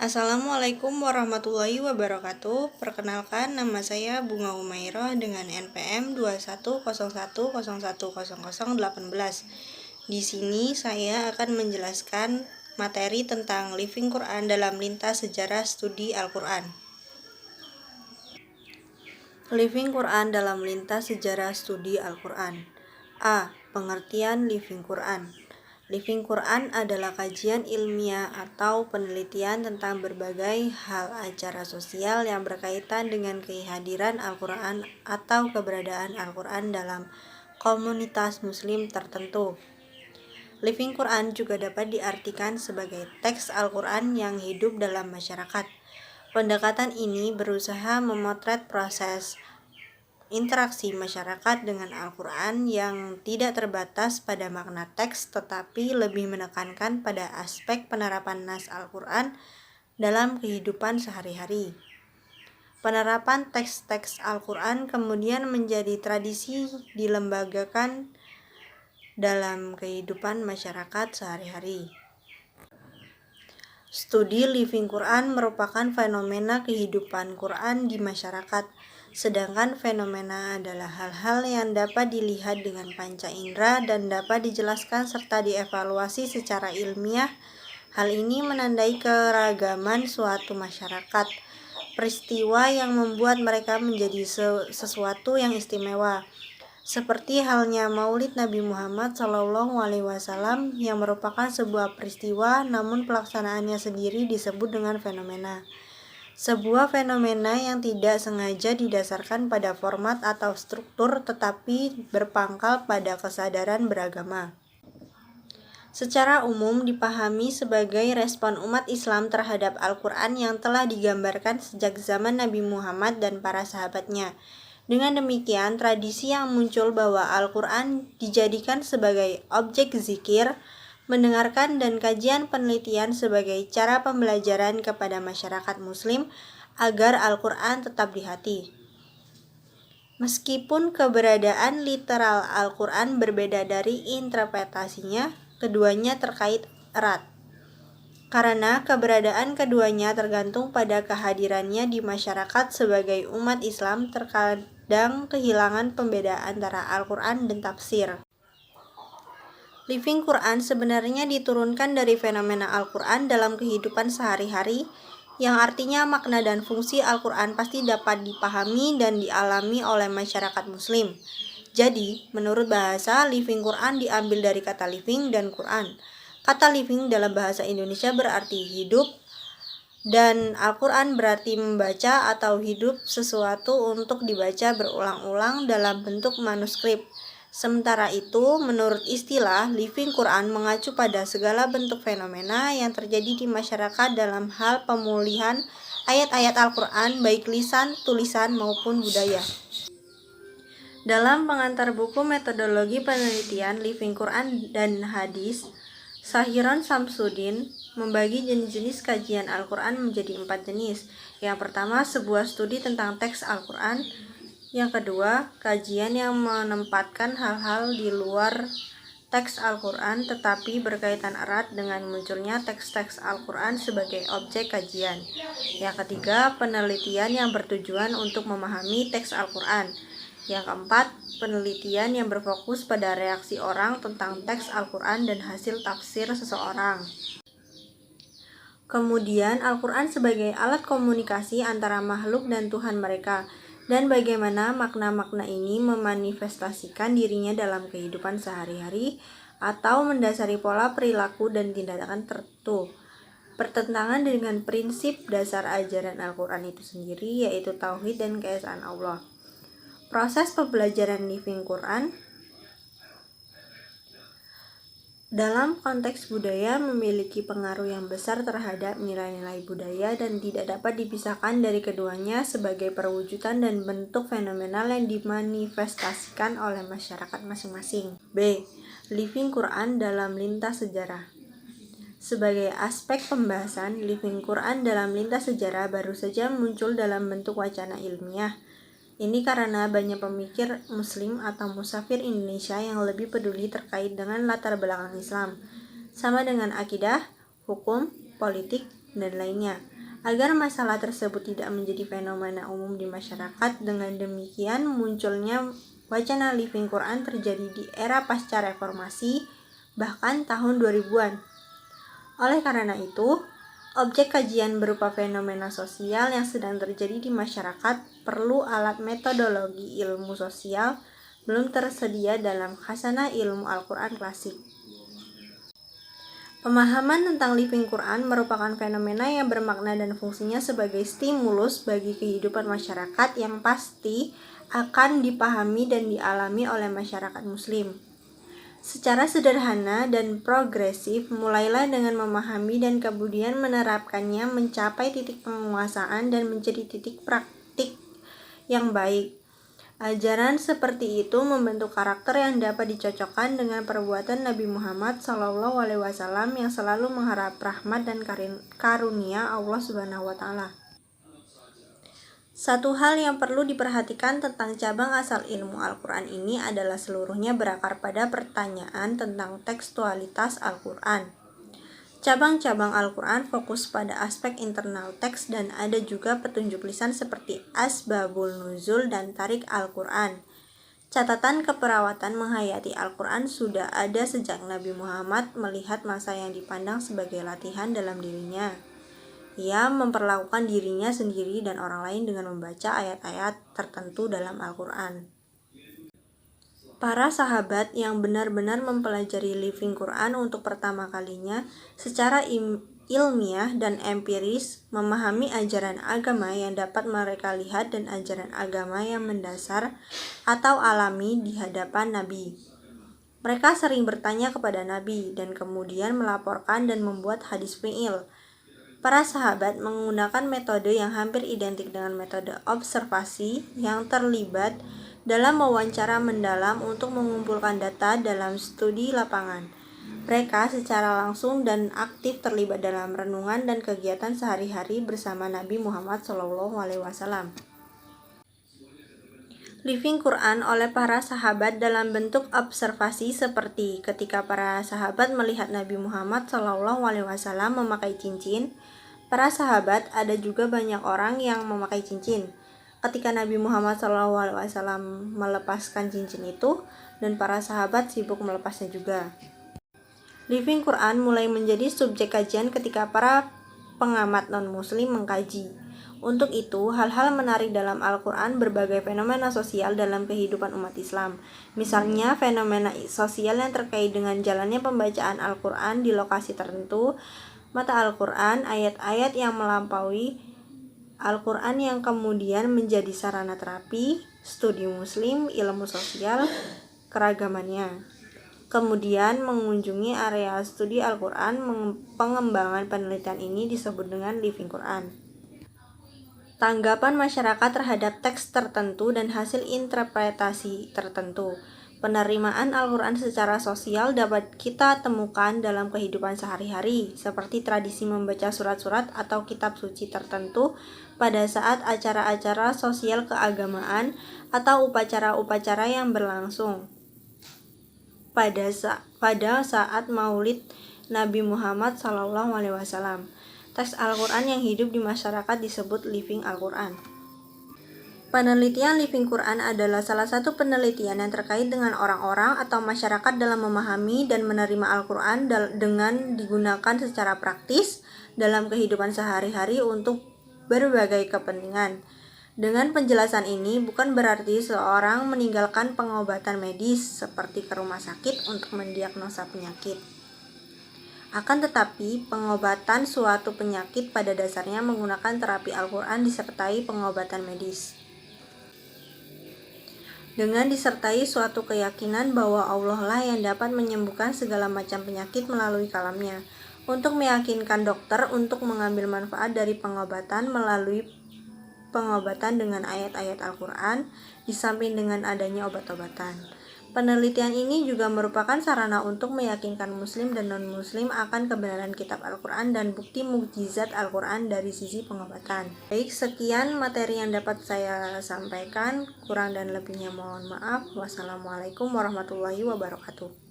Assalamualaikum warahmatullahi wabarakatuh. Perkenalkan, nama saya Bunga Umairah dengan NPM 2101010018. Di sini saya akan menjelaskan materi tentang Living Quran dalam lintas sejarah studi Al-Quran. Living Quran dalam lintas sejarah studi Al-Quran. A. Pengertian Living Quran. Living Quran adalah kajian ilmiah atau penelitian tentang berbagai hal acara sosial yang berkaitan dengan kehadiran Al-Quran atau keberadaan Al-Quran dalam komunitas muslim tertentu. Living Quran juga dapat diartikan sebagai teks Al-Quran yang hidup dalam masyarakat. Pendekatan ini berusaha memotret proses interaksi masyarakat dengan Al-Quran yang tidak terbatas pada makna teks tetapi lebih menekankan pada aspek penerapan nas Al-Quran dalam kehidupan sehari-hari. Penerapan teks-teks Al-Quran kemudian menjadi tradisi dilembagakan dalam kehidupan masyarakat sehari-hari. Studi Living Quran merupakan fenomena kehidupan Quran di masyarakat, sedangkan fenomena adalah hal-hal yang dapat dilihat dengan panca indera dan dapat dijelaskan serta dievaluasi secara ilmiah. Hal ini menandai keragaman suatu masyarakat, peristiwa yang membuat mereka menjadi sesuatu yang istimewa. Seperti halnya Maulid Nabi Muhammad SAW yang merupakan sebuah peristiwa, namun pelaksanaannya sendiri disebut dengan fenomena. Sebuah fenomena yang tidak sengaja didasarkan pada format atau struktur tetapi berpangkal pada kesadaran beragama. Secara umum dipahami sebagai respon umat Islam terhadap Al-Quran yang telah digambarkan sejak zaman Nabi Muhammad dan para sahabatnya. Dengan demikian, tradisi yang muncul bahwa Al-Quran dijadikan sebagai objek zikir, mendengarkan dan kajian penelitian sebagai cara pembelajaran kepada masyarakat muslim agar Al-Quran tetap di hati. Meskipun keberadaan literal Al-Quran berbeda dari interpretasinya, keduanya terkait erat. Karena keberadaan keduanya tergantung pada kehadirannya di masyarakat sebagai umat Islam, terkadang kehilangan pembedaan antara Al-Quran dan tafsir. Living Quran sebenarnya diturunkan dari fenomena Al-Quran dalam kehidupan sehari-hari, yang artinya makna dan fungsi Al-Quran pasti dapat dipahami dan dialami oleh masyarakat muslim. Jadi, menurut bahasa, Living Quran diambil dari kata living dan Quran. Kata living dalam bahasa Indonesia berarti hidup, dan Al-Quran berarti membaca atau hidup sesuatu untuk dibaca berulang-ulang dalam bentuk manuskrip. Sementara itu, menurut istilah, Living Quran mengacu pada segala bentuk fenomena yang terjadi di masyarakat dalam hal pemulihan ayat-ayat Al-Quran, baik lisan, tulisan, maupun budaya. Dalam pengantar buku metodologi penelitian Living Quran dan Hadis, Shahiran Samsudin membagi jenis-jenis kajian Al-Quran menjadi 4 jenis. Yang pertama, sebuah studi tentang teks Al-Quran. Yang kedua, kajian yang menempatkan hal-hal di luar teks Al-Quran tetapi berkaitan erat dengan munculnya teks-teks Al-Quran sebagai objek kajian. Yang ketiga, penelitian yang bertujuan untuk memahami teks Al-Quran. Yang keempat, penelitian yang berfokus pada reaksi orang tentang teks Al-Quran dan hasil tafsir seseorang. Kemudian, Al-Quran sebagai alat komunikasi antara makhluk dan Tuhan mereka, dan bagaimana makna-makna ini memanifestasikan dirinya dalam kehidupan sehari-hari atau mendasari pola perilaku dan tindakan tertentu. Bertentangan dengan prinsip dasar ajaran Al-Quran itu sendiri, yaitu tauhid dan keesaan Allah. Proses pembelajaran Living Quran dalam konteks budaya memiliki pengaruh yang besar terhadap nilai-nilai budaya dan tidak dapat dipisahkan dari keduanya sebagai perwujudan dan bentuk fenomenal yang dimanifestasikan oleh masyarakat masing-masing. B. Living Quran dalam lintas sejarah. Sebagai aspek pembahasan, Living Quran dalam lintas sejarah baru saja muncul dalam bentuk wacana ilmiah. Ini karena banyak pemikir Muslim atau musafir Indonesia yang lebih peduli terkait dengan latar belakang Islam, sama dengan akidah, hukum, politik, dan lainnya. Agar masalah tersebut tidak menjadi fenomena umum di masyarakat, dengan demikian munculnya wacana Living Quran terjadi di era pasca reformasi, bahkan tahun 2000-an. Oleh karena itu, objek kajian berupa fenomena sosial yang sedang terjadi di masyarakat perlu alat metodologi ilmu sosial belum tersedia dalam khasanah ilmu Al-Quran klasik. Pemahaman tentang Living Quran merupakan fenomena yang bermakna dan fungsinya sebagai stimulus bagi kehidupan masyarakat yang pasti akan dipahami dan dialami oleh masyarakat muslim. Secara sederhana dan progresif, mulailah dengan memahami dan kemudian menerapkannya mencapai titik penguasaan dan menjadi titik praktik yang baik. Ajaran seperti itu membentuk karakter yang dapat dicocokkan dengan perbuatan Nabi Muhammad SAW yang selalu mengharap rahmat dan karunia Allah Subhanahu wa Ta'ala. Satu hal yang perlu diperhatikan tentang cabang asal ilmu Al-Quran ini adalah seluruhnya berakar pada pertanyaan tentang tekstualitas Al-Quran. Cabang-cabang Al-Quran fokus pada aspek internal teks dan ada juga petunjuk lisan seperti Asbabul Nuzul dan Tarik Al-Quran. Catatan keperawatan menghayati Al-Quran sudah ada sejak Nabi Muhammad melihat masa yang dipandang sebagai latihan dalam dirinya. Ia memperlakukan dirinya sendiri dan orang lain dengan membaca ayat-ayat tertentu dalam Al-Quran. Para sahabat yang benar-benar mempelajari Living Quran untuk pertama kalinya secara ilmiah dan empiris memahami ajaran agama yang dapat mereka lihat dan ajaran agama yang mendasar atau alami di hadapan Nabi. Mereka sering bertanya kepada Nabi dan kemudian melaporkan dan membuat hadis fi'il. Para sahabat menggunakan metode yang hampir identik dengan metode observasi yang terlibat dalam wawancara mendalam untuk mengumpulkan data dalam studi lapangan. Mereka secara langsung dan aktif terlibat dalam renungan dan kegiatan sehari-hari bersama Nabi Muhammad SAW. Living Quran oleh para sahabat dalam bentuk observasi seperti ketika para sahabat melihat Nabi Muhammad SAW memakai cincin. Para sahabat ada juga banyak orang yang memakai cincin ketika Nabi Muhammad SAW melepaskan cincin itu, dan para sahabat sibuk melepasnya juga. Living Quran mulai menjadi subjek kajian ketika para pengamat non-muslim mengkaji. Untuk itu, hal-hal menarik dalam Al-Quran berbagai fenomena sosial dalam kehidupan umat Islam. Misalnya, fenomena sosial yang terkait dengan jalannya pembacaan Al-Quran di lokasi tertentu, mata Al-Quran, ayat-ayat yang melampaui Al-Quran yang kemudian menjadi sarana terapi, studi muslim, ilmu sosial, keragamannya. Kemudian mengunjungi area studi Al-Quran, pengembangan penelitian ini disebut dengan Living Quran. Tanggapan masyarakat terhadap teks tertentu dan hasil interpretasi tertentu. Penerimaan Al-Quran secara sosial dapat kita temukan dalam kehidupan sehari-hari, seperti tradisi membaca surat-surat atau kitab suci tertentu pada saat acara-acara sosial keagamaan atau upacara-upacara yang berlangsung. Pada saat Maulid Nabi Muhammad SAW, teks Al-Quran yang hidup di masyarakat disebut Living Al-Quran. Penelitian Living Quran adalah salah satu penelitian yang terkait dengan orang-orang atau masyarakat dalam memahami dan menerima Al-Quran dengan digunakan secara praktis dalam kehidupan sehari-hari untuk berbagai kepentingan. Dengan penjelasan ini bukan berarti seorang meninggalkan pengobatan medis seperti ke rumah sakit untuk mendiagnosa penyakit. Akan tetapi, pengobatan suatu penyakit pada dasarnya menggunakan terapi Al-Quran disertai pengobatan medis. Dengan disertai suatu keyakinan bahwa Allah lah yang dapat menyembuhkan segala macam penyakit melalui kalamnya, untuk meyakinkan dokter untuk mengambil manfaat dari pengobatan melalui pengobatan dengan ayat-ayat Al-Quran, di samping dengan adanya obat-obatan. Penelitian ini juga merupakan sarana untuk meyakinkan muslim dan non-muslim akan kebenaran kitab Al-Quran dan bukti mukjizat Al-Quran dari sisi pengobatan. Baik, sekian materi yang dapat saya sampaikan. Kurang dan lebihnya mohon maaf. Wassalamualaikum warahmatullahi wabarakatuh.